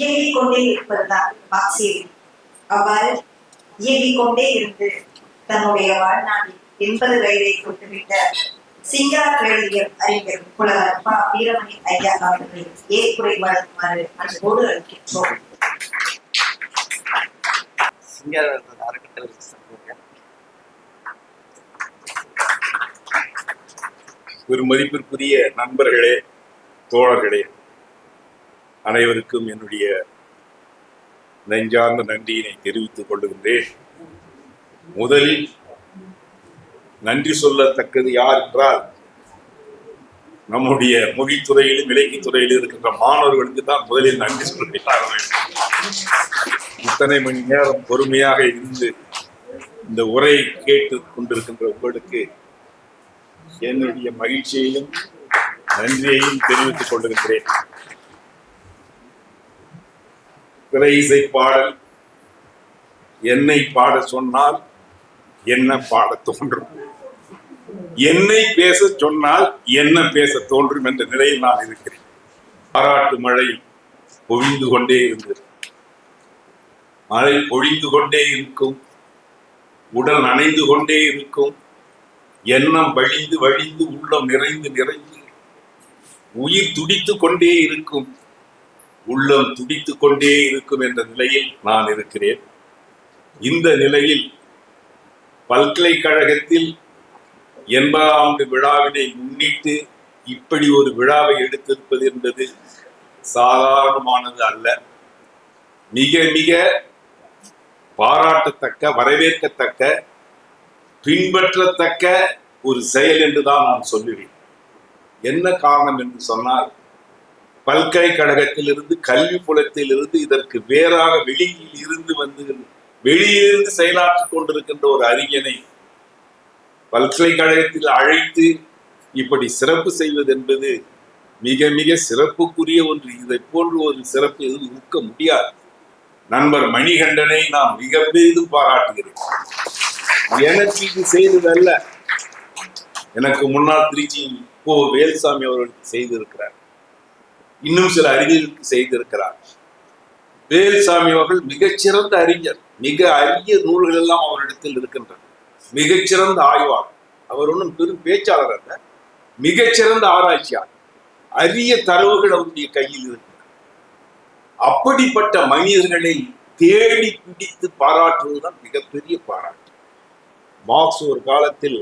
இயங்கிக் கொண்டே இருப்பதுதான் ஆக்சியம். அவ்வாறு இயங்கிக் கொண்டே இருந்து தன்னுடைய வாழ்நாளில் 80 வயதை தொட்டுவிட்ட சிங்காரவேலியர் அறிஞர் புலவர் ப. வீரமணி ஐயா அவர்களை ஏற்புரை வழங்குமாறு அன்போடு அழைக்கின்றோம். பெருமதிப்பிற்குரிய நண்பர்களே, தோழர்களே, அனைவருக்கும் என்னுடைய நெஞ்சார்ந்த நன்றியினை தெரிவித்துக் கொள்ளுகின்றேன். முதலில் நன்றி சொல்லத்தக்கது யார் என்றால், நம்முடைய மொழித்துறையிலும் இலக்கிய துறையிலும் இருக்கின்ற மாணவர்களுக்கு தான் முதலில் நன்றி சொல்லுகிறார்கள். இத்தனை மணி நேரம் பொறுமையாக இருந்து இந்த உரையை கேட்டு கொண்டிருக்கின்ற உங்களுக்கு என்னுடைய மகிழ்ச்சியையும் நன்றியையும் தெரிவித்துக் கொண்டிருக்கிறேன். திரை இசை பாடல் என்னை பாட சொன்னால் என்ன பாட தோன்றும், என்னை பேச சொன்னால் என்ன பேச தோன்றும் என்ற நிலையில் நான் இருக்கிறேன். பாராட்டு மழை பொழிந்து கொண்டே இருந்தது. மழை பொழிந்து கொண்டே இருக்கும், உடல் நனைந்து கொண்டே இருக்கும், எண்ணம் வழிந்து வழிந்து உள்ளம் நிறைந்து நிறைந்து உயிர் துடித்துக் கொண்டே இருக்கும், உள்ளம் துடித்துக் கொண்டே இருக்கும் என்ற நிலையில் நான் இருக்கிறேன். இந்த நிலையில் பல்கலைக்கழகத்தில் 80ஆம் ஆண்டு விழாவினை முன்னிட்டு இப்படி ஒரு விழாவை எடுத்திருப்பது என்பது சாதாரணமானது அல்ல. மிக மிக பாராட்டத்தக்க, வரவேற்கத்தக்க, பின்பற்றத்தக்க ஒரு செயல் என்றுதான் நான் சொல்லுவேன். என்ன காரணம் என்று சொன்னால், பல்கலைக்கழகத்திலிருந்து, கல்வி புலத்திலிருந்து இதற்கு வேறாக வெளியில் இருந்து வெளியிலிருந்து செயலாற்றிக் கொண்டிருக்கின்ற ஒரு அறிஞனை பல்கலைக்கழகத்தில் அழைத்து இப்படி சிறப்பு செய்வது என்பது மிக மிக சிறப்புக்குரிய ஒன்று. இதை போன்று ஒரு சிறப்பு எதுவும் இருக்க முடியாது. நண்பர் மணிகண்டனை நான் மிக பெரிதும் பாராட்டுகிறேன். எனக்கு இது செய்ததல்ல, எனக்கு முன்னாள் திருச்சி கோ. வேல்சாமி அவர்களுக்கு செய்திருக்கிறார், இன்னும் சில அறிஞர்களுக்கு செய்திருக்கிறார். வேல்சாமி அவர்கள் மிகச்சிறந்த அறிஞர், மிக அரிய நூல்கள் எல்லாம் அவரிடத்தில் இருக்கின்றன, மிகச்சிறந்த ஆய்வாளர். அவர் ஒன்றும் பெரும் பேச்சாளர் அல்ல, மிகச்சிறந்த ஆராய்ச்சியாளர், அரிய தரவுகள் அவருடைய கையில் இருக்கின்றன. அப்படிப்பட்ட மனிதர்களை தேடி பிடித்து பாராட்டுவதுதான் மிகப்பெரிய பாராட்டு. மார்க்ஸ் ஒரு காலத்தில்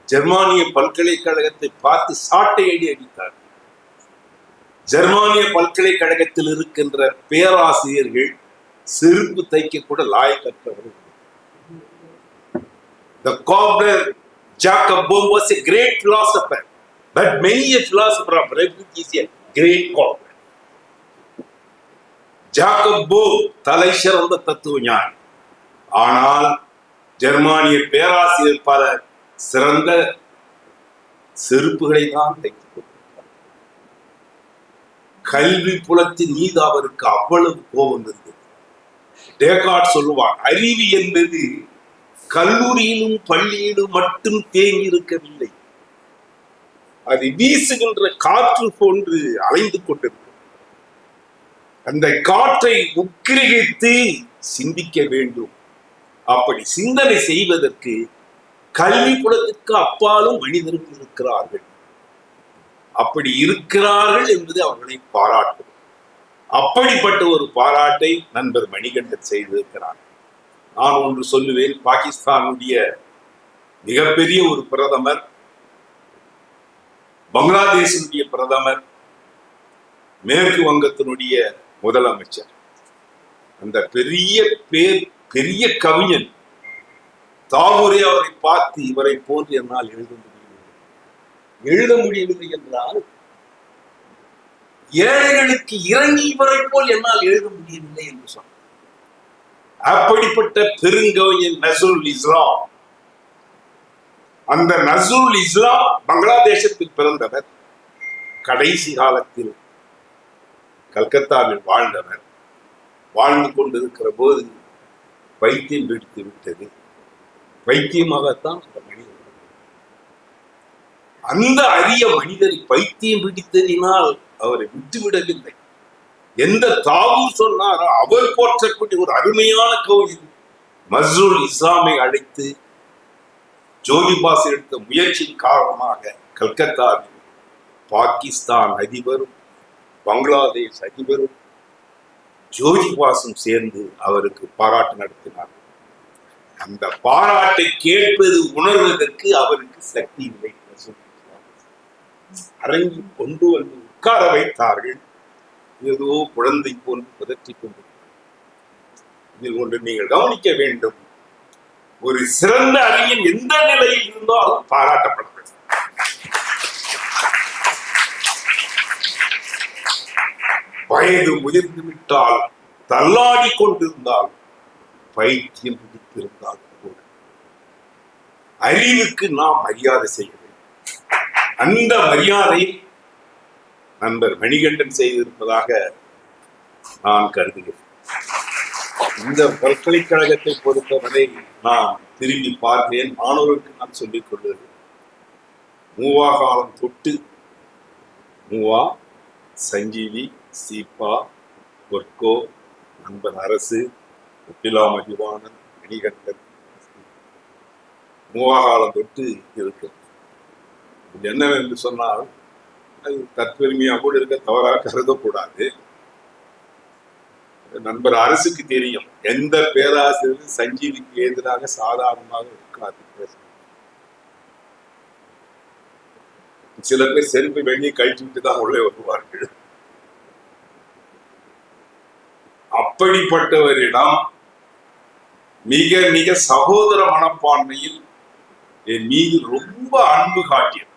ஜெர்மானிய பல்கலைக்கழகத்தை பார்த்து சாட்டை அடி அடித்தார். ஜெர்மானிய பல்கலைக்கழகத்தில் இருக்கின்ற பேராசிரியர்கள் செருப்பு தைக்க கூட லாயக்கற்றவர்கள். The cobbler Jacob Boehme was a great philosopher, but many a philosopher of refuge is a great cobbler. Jacob போம் தலை சிறந்த தத்துவ ஞானி, ஆனால் ஜெர்மானிய பேராசிரியர் பல சிறந்த செருப்புகளை தான் தைத்துக் கொண்டிருக்கிறார். கல்வி புலத்தின் மீது அவருக்கு அவ்வளவு கோபம் இருந்தது. டேகார்ட் சொல்லுவார், அறிவு என்பது கல்லூரியிலும் பள்ளியிலும் மட்டும் தேங்கி இருக்கவில்லை, அது வீசுகின்ற காற்று போன்று அலைந்து கொண்டிருக்கிறது. அந்த காற்றை உக்கிரகித்து சிந்திக்க வேண்டும். அப்படி சிந்தனை செய்வதற்கு கல்வி புலத்துக்கு அப்பாலும் மனிதர்கள் இருக்கிறார்கள். அப்படி இருக்கிறார்கள் என்பது அவர்களை பாராட்டும். அப்படிப்பட்ட ஒரு பாராட்டை நண்பர் மணிகண்டன் செய்திருக்கிறார். நான் ஒன்று சொல்லுவேன், பாகிஸ்தானுடைய மிகப்பெரிய ஒரு பிரதமர், பங்களாதேஷனுடைய பிரதமர், மேற்கு வங்கத்தினுடைய முதலமைச்சர், அந்த பெரிய கவிஞன் தாகூரே அவரை பார்த்து, இவரை போன்று என்னால் எழுத முடியவில்லை என்றால், ஏழைகளுக்கு இறங்கி இவரை போல் என்னால் எழுத முடியவில்லை என்று சொன்னார். அப்படிப்பட்ட பெருங்கவிஞன் நஸ்ருல் இஸ்லாம். அந்த நஸ்ருல் இஸ்லாம் பங்களாதேசத்தில் பிறந்தவர், கடைசி காலத்தில் கல்கத்தாவில் வாழ்ந்தவர். வாழ்ந்து கொண்டிருக்கிற போது பைத்தியம் பிடித்து விட்டது. பைத்தியமாகத்தான் அந்த மனிதர், அந்த அரிய மனிதரை பைத்தியம் பிடித்ததினால் அவரை விட்டுவிடவில்லை. எந்த தாவூர் சொன்னாரோ அவர் போற்றக்கூடிய ஒரு அருமையான கோயில் மஸ்ருல் இஸ்லாமை அழைத்து ஜோதிபாஸ் எடுத்த முயற்சியின் காரணமாக கல்கத்தாவில் பாகிஸ்தான் அதிபரும் பங்களாதேஷ் அதிபரும் ஜோதிபாசும் சேர்ந்து அவருக்கு பாராட்டு நடத்தினார். அந்த பாராட்டை கேட்பது உணர்வதற்கு அவருக்கு சக்தி இல்லை. அரங்கி கொண்டு வந்து உட்கார வைத்தார்கள். ஏதோ குழந்தை போன்று பதற்றிக் கொண்டு. இதில் ஒன்று நீங்கள் கவனிக்க வேண்டும், ஒரு சிறந்த அறிஞன் எந்த நிலையில் இருந்தாலும் பாராட்டப்பட வேண்டும். வயது முதிர்ந்து விட்டால், தள்ளாடி கொண்டிருந்தால், பைத்தியம் பிடித்திருந்தால் கூட அறிவுக்கு நாம் மரியாதை செய்ய வேண்டும். அந்த மரியாதை நண்பர் மணிகண்டன் செய்திருப்பதாக நான் கருதுகிறேன். இந்த பல்கலைக்கழகத்தை பொறுத்தவரை நான் திரும்பி பார்த்தேன். மாணவர்களுக்கு நான் சொல்லிக் கொள்வது, மூவா காலம் தொட்டு மூவா, சஞ்சீவி, சீபா, ஒர்க்கோ, நண்பர் அரசு, ஒப்பிலா மதிவாணன், மணிகண்டன், மூவா காலம் தொட்டு இருக்கிறது. இது என்னவென்று சொன்னால், அது தற்பெருமையாக கூட இருக்க தவறாக கருதக்கூடாது. நண்பர் அரசுக்கு தெரியும், எந்த பேராசிரியரும் சஞ்சீவிக்கு எதிராக சாதாரணமாக இருக்காது. சில பேர் செருப்பை வெளியே கழிச்சுட்டு தான் உள்ளே வருவார்கள். அப்படிப்பட்டவரிடம் மிக மிக சகோதர மனப்பான்மையில் என் மீது ரொம்ப அன்பு காட்டியது.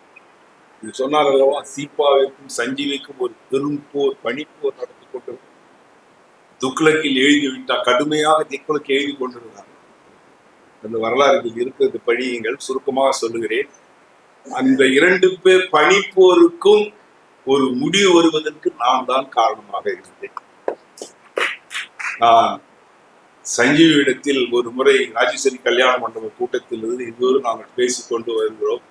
இது சொன்னார் அல்லவா, சீப்பாவிற்கும் சஞ்சீவிக்கும் ஒரு பெரும் போர், பனிப்போர் நடந்து கொண்டிருக்கும். துக்ளக்கில் எழுதிவிட்டார், கடுமையாக துக்ளக் எழுதி கொண்டிருந்தார். அந்த வரலாறுகள் இருக்கிறது, படியுங்கள். சுருக்கமாக சொல்லுகிறேன். அந்த 2 பேர் பனிப்போருக்கும் ஒரு முடிவு வருவதற்கு நான் தான் காரணமாக இருந்தேன். நான் சஞ்சீவியிடத்தில் ஒரு முறை ராஜேஸ்வரி கல்யாண மண்டப கூட்டத்தில் இருந்து இதுவரை நாங்கள் பேசிக்கொண்டு வருகிறோம்.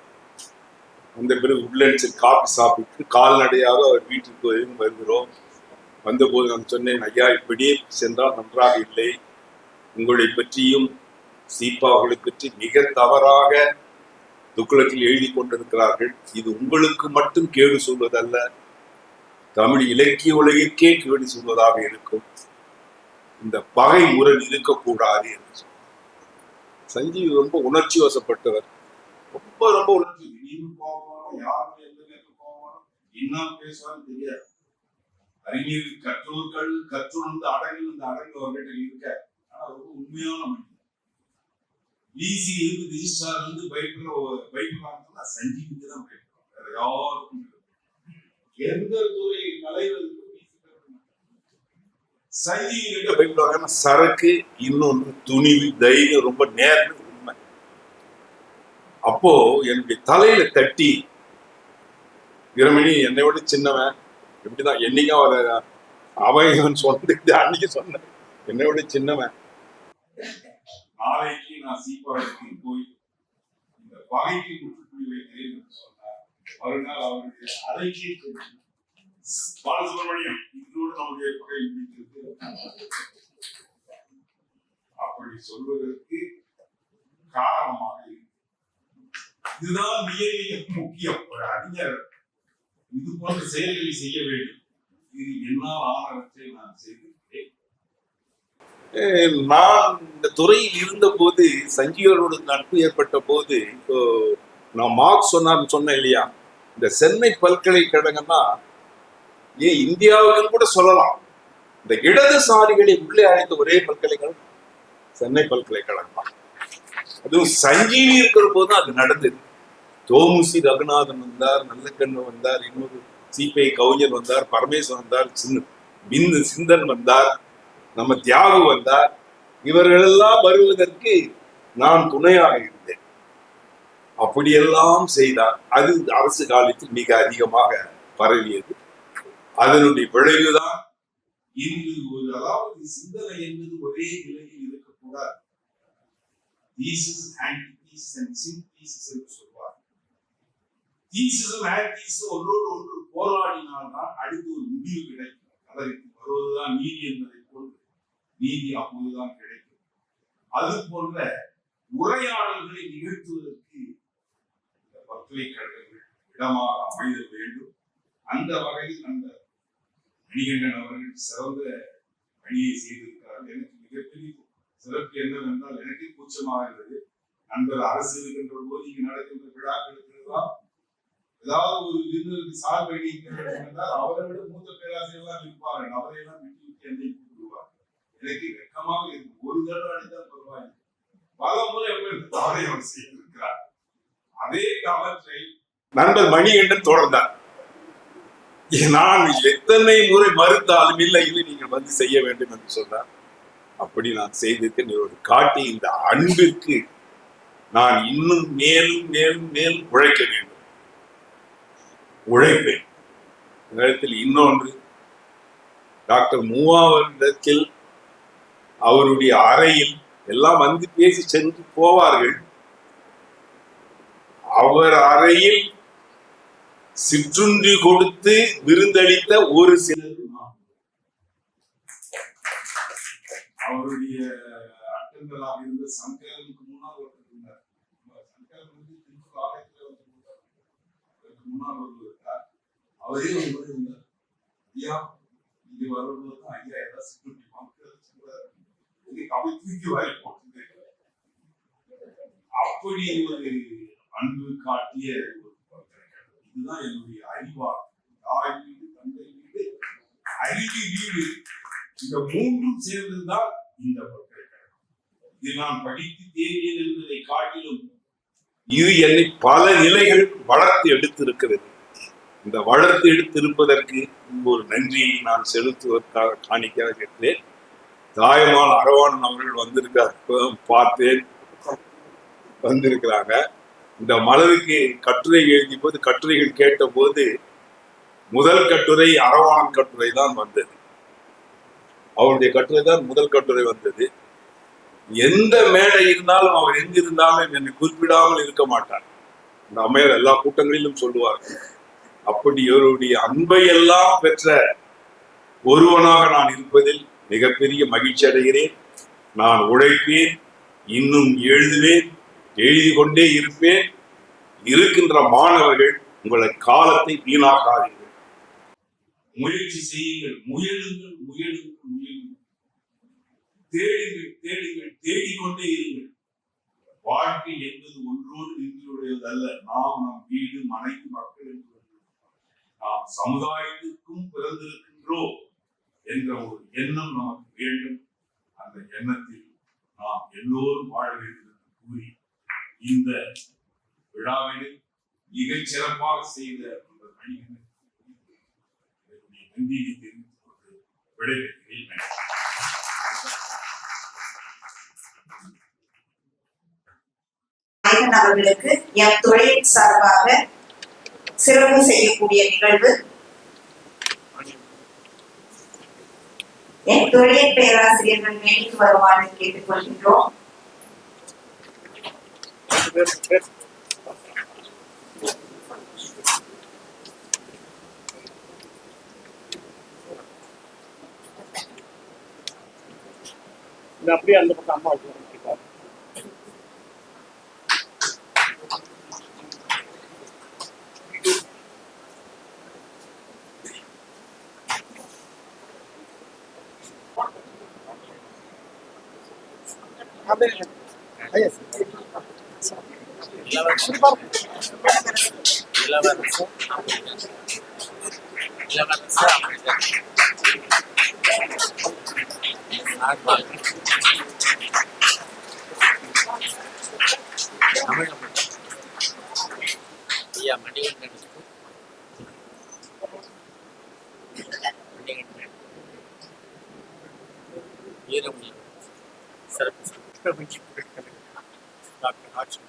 அந்த பிறகு உட்லண்ட்ஸில் காபி சாப்பிட்டு கால்நடையாக அவர் வீட்டிற்கு வருகிறோம். வந்தபோது நான் சொன்னேன், ஐயா, இப்படியே சென்றால் நன்றாக இல்லை. உங்களை பற்றியும் சீப்பா அவர்களை பற்றி மிக தவறாக துக்ளக்கில் எழுதி கொண்டிருக்கிறார்கள். இது உங்களுக்கு மட்டும் கேடு சொல்வதல்ல, தமிழ் இலக்கிய உலகிற்கே கேடு சொல்வதாக இருக்கும். இந்த பகை முரண் இருக்கக்கூடாது என்று சொன்னார். சஞ்சீவி ரொம்ப உணர்ச்சி வசப்பட்டவர், ரொம்ப ரொம்ப உணர்ச்சி. என்ன பேசுவான்னு தெரியாது. அறிஞர் கற்றோர்கள் கற்றுணர்ந்து அடங்கு இந்த அடங்கு அவர்கிட்ட இருக்க. ஆனா ரொம்ப உண்மையான மனிதன். ஈஸி இருந்து ரிஜிஸ்டார் இருந்து பயப்படுறாங்கன்னா சஞ்சீவிக்கு தான் பயப்படுறாங்க, வேற யாருக்கும். எந்த துறை தலைவருக்கு சஞ்சீவிகிட்ட பயப்படுவாங்கன்னா சரக்கு, இன்னொன்று துணிவு, தைரியம், ரொம்ப நேர்மை, உண்மை. அப்போ என்னுடைய தலையில தட்டி, வீரமணி என்னை விட சின்னவன், எப்படிதான் என்னைக்கும் அவன் சொன்னது அன்னைக்கு சொன்ன, என்னை விட சின்னவன், நாளைக்கு நான் சீப்பாவுக்கு போய் இந்த பகைக்கு முற்றுப்புள்ளி வைக்கிறேன் என்று சொன்னார். மறுநாள் அவருடைய அறைக்கு பாலசுப்ரமணியம், இதோடு நம்முடைய பகை முடிக்கிறது. அப்படி சொல்வதற்கு காரணமாக இதுதான் மிக மிக முக்கியம். ஒரு அறிஞர் இது போன்ற செயல்களை செய்ய வேண்டும். இது என்னால் ஆனவற்றை நான் செய்திருக்கிறேன். நான் இந்த துறையில் இருந்த போது, சஞ்சீவரோட நட்பு ஏற்பட்ட போது, இப்போ நான் மார்க்ஸ் சொன்னேன் இல்லையா, இந்த சென்னை பல்கலைக்கழகம்னா ஏன் இந்தியாவுக்கு கூட சொல்லலாம், இந்த இடதுசாரிகளை உள்ளே அழைத்த ஒரே பல்கலைக்கழகம் சென்னை பல்கலைக்கழகம் தான். அதுவும் சஞ்சீவி இருக்கிற போது அது நடந்தது. தோமுசி ரகுநாதன் வந்தார், நல்லக்கண்ணு வந்தார், இன்னொரு சிபிஐ கவிஞர் வந்தார், பரமேஸ்வரன் வந்தார், சிந்தன் வந்தார், நம்ம தியாகு வந்தார். இவர்களெல்லாம் வருவதற்கு நான் துணையாக இருந்தேன். அப்படியெல்லாம் செய்தார். அது அரசு காலத்தில் மிக அதிகமாக பரவியது. அதனுடைய விளைவுதான் இன்று ஒரு, அதாவது சிந்தனை என்பது ஒரே நிலையில் இருக்கக்கூடாது. ஒன்றோடு ஒன்று போராடினால்தான் அடுத்து ஒரு முடிவு கிடைக்கும். அதற்கு வருவதுதான் நீதி என்பதை போன்று நீதி அப்போதுதான் கிடைக்கும். அது போன்ற உரையாடல்களை நிகழ்த்துவதற்கு இந்த பல்கலைக்கழகங்கள் இடமாக அமைதல் வேண்டும். அந்த வகையில் அந்த மணிகண்டன் அவர்கள் சிறந்த பணியை செய்திருக்கிறார்கள். எனக்கு மிகப்பெரிய சிறப்பு என்னவென்றால், எனக்கு கூச்சமாக இருந்தது. நண்பர் அரசு இருக்கின்ற போது இங்கு நடக்கின்ற விழாக்களுக்கு எல்லாம் ஏதாவது ஒரு விருந்திற்கு சார்பு என்றால் அவரை விட மூத்த பேராசிரியர் இருப்பார்கள். அவரையெல்லாம் விட்டு விட்டு என்னை கூப்பிடுவார். எனக்கு வெக்கமாக இருக்கு. ஒரு தடவை அடித்தால் பரவாயில்லை, பல முறை தவறை அவர் செய்திருக்கிறார். அதே தவற்றை நண்பர் மணிகண்டன் தொடர்ந்தார். நான் எத்தனை முறை மறுத்தாலும் இல்லை இல்லை நீங்கள் வந்து செய்ய வேண்டும் என்று சொன்னார். அப்படி நான் செய்திருக்கேன். காட்டி இந்த அன்பிற்கு நான் இன்னும் மேலும் மேலும் மேலும் உழைக்க வேண்டும், உழைப்பேன். நேரத்தில் இன்னொன்று, டாக்டர் மூவாவரிடத்தில் அவருடைய அறையில் எல்லாம் வந்து பேசி சென்று போவார்கள். அவர் அறையில் சிற்றுண்டி கொடுத்து விருந்தளித்த ஒரு சிலர் அவருடைய அட்டங்களாக இருந்த சங்கரனுக்கு முன்னால் ஒருத்தர் இருந்தார். சங்கரன் வந்து திமுக ஆலயத்தில் முன்னால் ஒருவர் இருந்தார். அவரே ஒரு முறை இருந்தார். ஐயா இங்க வரும்போது தான் ஐயா ஏதாவது சிற்றுண்டி மக்கள் தூக்கி வாரி போட்டு அப்படி ஒரு அன்பு காட்டிய ஒரு பல்கலைக்கழகம். இதுதான் என்னுடைய அறிவார். தாய் வீடு, தந்தை வீடு, அறிவு வீடு, இந்த மூன்றும் சேர்ந்துதான் இந்த பல்கலைக்கழகம். இது நான் படித்து தேர்ந்தேன் என்பதை காட்டிலும் இது என்னை பல நிலைகள் வளர்த்து எடுத்திருக்கிறது. இந்த வளர்த்து எடுத்திருப்பதற்கு ஒரு நன்றியை நான் செலுத்துவதற்காக காணிக்காக கேட்டேன். தாயமான் அரவாணன் அவர்கள் வந்திருக்கார், பார்த்தேன், வந்திருக்கிறாங்க. இந்த மலருக்கு கட்டுரை எழுதிய போது, கட்டுரைகள் கேட்ட போது முதல் கட்டுரை அரவாணன் கட்டுரை தான் வந்தது. அவருடைய கட்டுரை தான் முதல் கட்டுரை வந்தது. எந்த மேடை இருந்தாலும் அவர் எங்கிருந்தாலும் என்னை குறிப்பிடாமல் இருக்க மாட்டார். இந்த அம்மையார் எல்லா கூட்டங்களிலும் சொல்லுவார்கள். அப்படி இவருடைய அன்பை எல்லாம் பெற்ற ஒருவனாக நான் இருப்பதில் மிகப்பெரிய மகிழ்ச்சி அடைகிறேன். நான் உழைப்பேன், இன்னும் எழுதுவேன், எழுதி கொண்டே இருப்பேன். இருக்கின்ற மாணவர்கள் உங்களை காலத்தை வீணாக்காதீர்கள், முயற்சி செய்யுங்கள், முயலுங்கள், முயலுங்கள், முயலுங்கள், தேடுங்கள், தேடுங்கள், தேடிக்கொண்டே இருங்கள். வாழ்க்கை என்பது ஒன்றோடு நின்றுடையதல்ல. நாம் நம் வீடு, மனைவி, மக்கள் என்று நாம் சமுதாயத்திற்கும் பிறந்திருக்கின்றோம் என்ற ஒரு எண்ணம் நமக்கு வேண்டும். அந்த எண்ணத்தில் நாம் எல்லோரும் வாழ வேண்டும் என்று கூறி இந்த விழாவினை மிகச் சிறப்பாக செய்த அந்த மணிகண்டன் நன்றியை தெரிவித்துக் கொண்டு விடைபெறுகிறேன். அவர்களுக்கு என் துறையின் சார்பாக சிறப்பு செய்யக்கூடிய நிகழ்வு என் துறையின் பேராசிரியர்கள் மேற்கு வருமாறு கேட்டுக்கொள்கின்றோம். அப்படியே அந்த பக்கம் அம்மா டாக்டர் ஆட்சி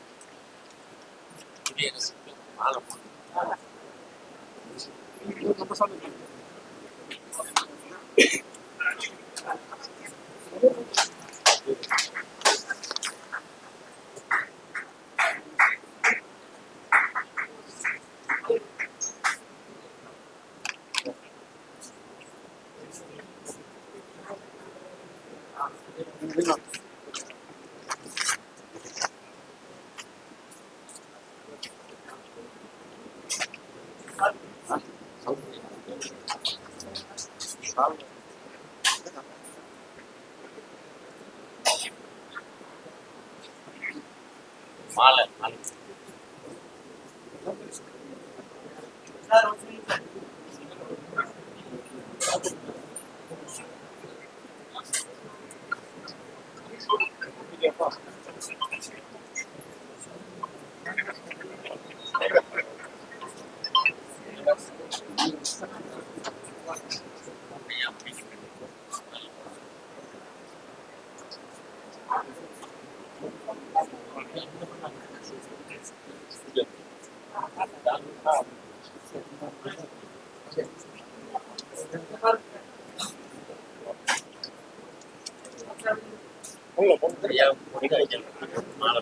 மாலை மாலை ஐயா முடிக்க வைக்கணும் மாலை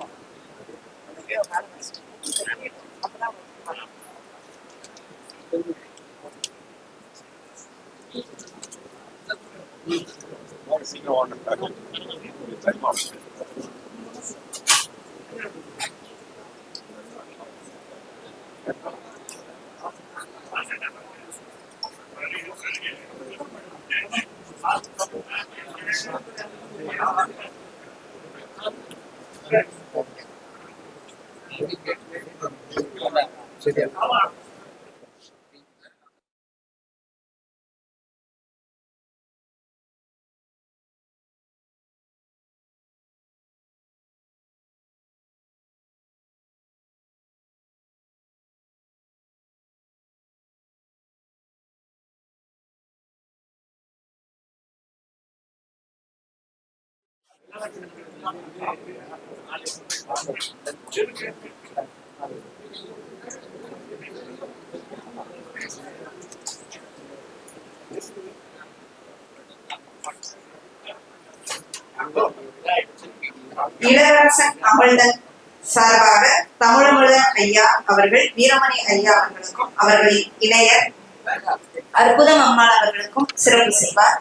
சீக்கிரம் வாங்க இளவரசன் அமிழ்தன் சார்பாக தமிழமுதன் ஐயா அவர்கள் வீரமணி ஐயா அவர்களுக்கும் அவர்களின் இணையர் அற்புதம் அம்மாள் அவர்களுக்கும் சிறப்பு செய்வார்.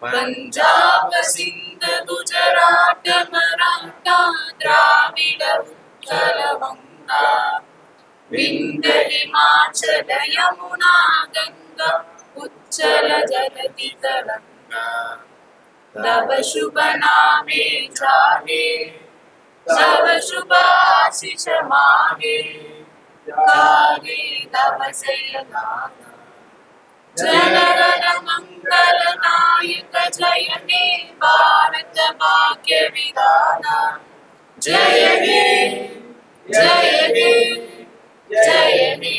पंजाब सिंध गुजरात मराठा द्राविड उत्कल वंगा विंध्य हिमाचल यमुना गंगा उच्चल जलधि तरंगा तव शुभ नामे जागे तव शुभ आशीष मागे गागे तव जय गाना जनगण मंगल नायक जय हे भारत भाग्य विधाना जय हे जय हे जय हे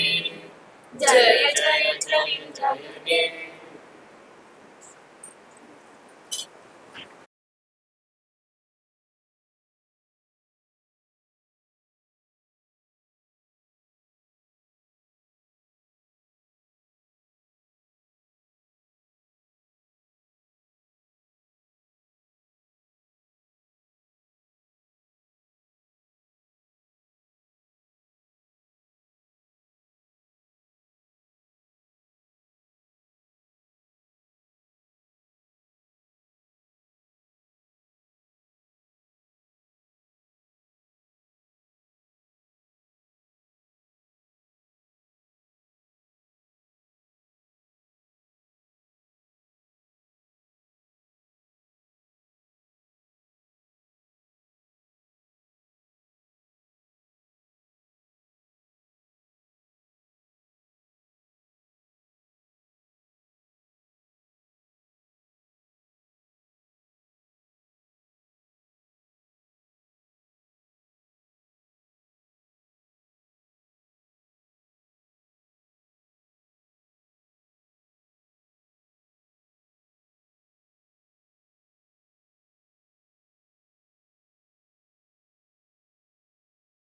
जय जय जय जय हे